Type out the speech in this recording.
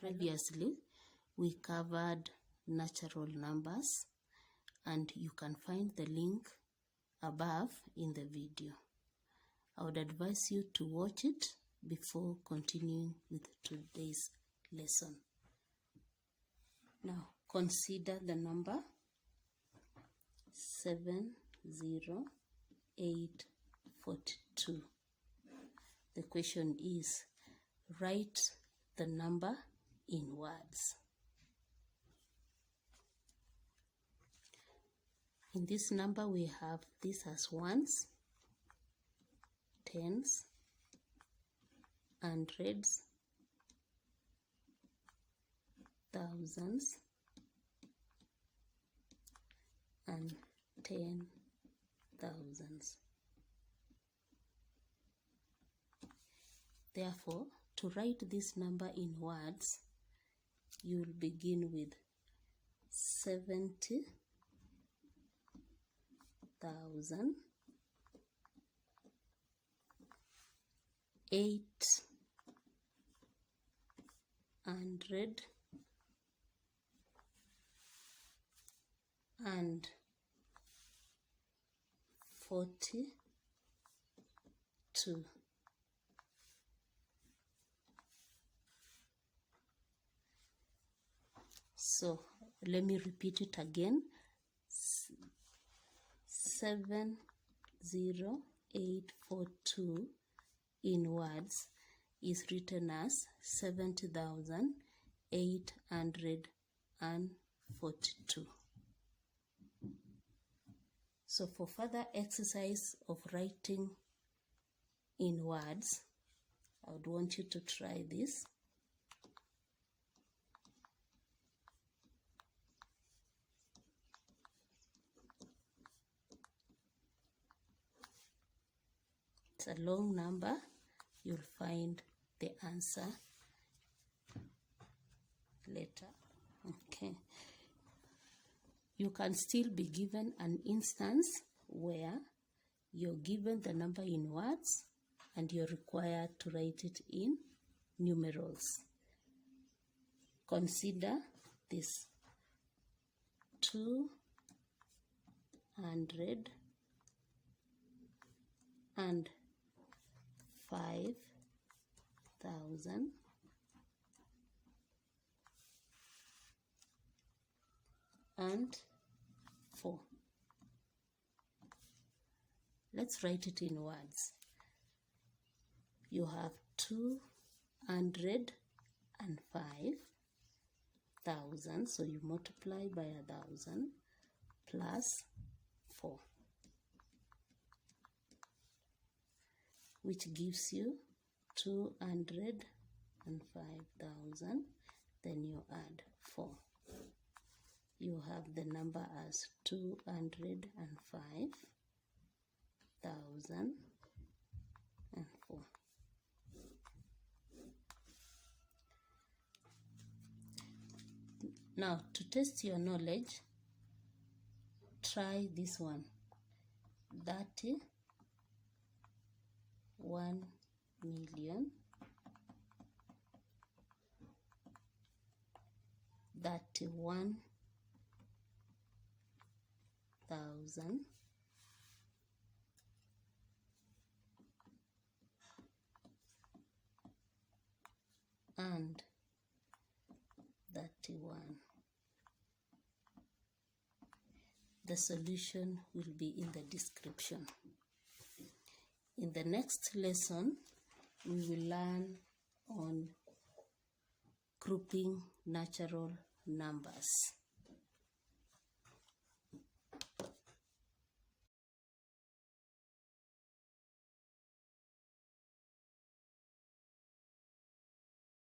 Previously, we covered natural numbers, and you can find the link above in the video. I would advise you to watch it before continuing with today's lesson. Now, consider the number 70842. The question is, write the number in words. In this number, we have this as ones, tens, hundreds, thousands, and 10,000s. Therefore, to write this number in words, you'll begin with 70,000, 800, and 42. So let me repeat it again. 70842 in words is written as 70,842. So for further exercise of writing in words, I would want you to try this. It's a long number. You'll find the answer later. Okay. You can still be given an instance where you're given the number in words and you're required to write it in numerals. Consider this: 200 and 5,000 and 4. Let's write it in words. You have 205,000, so you multiply by 1,000 plus 4, which gives you 205,000. Then you add 4. You have the number as 205,004. Now, to test your knowledge, try this one. 31,000,000, 31,000, and 31. The solution will be in the description. In the next lesson, we will learn on grouping natural numbers.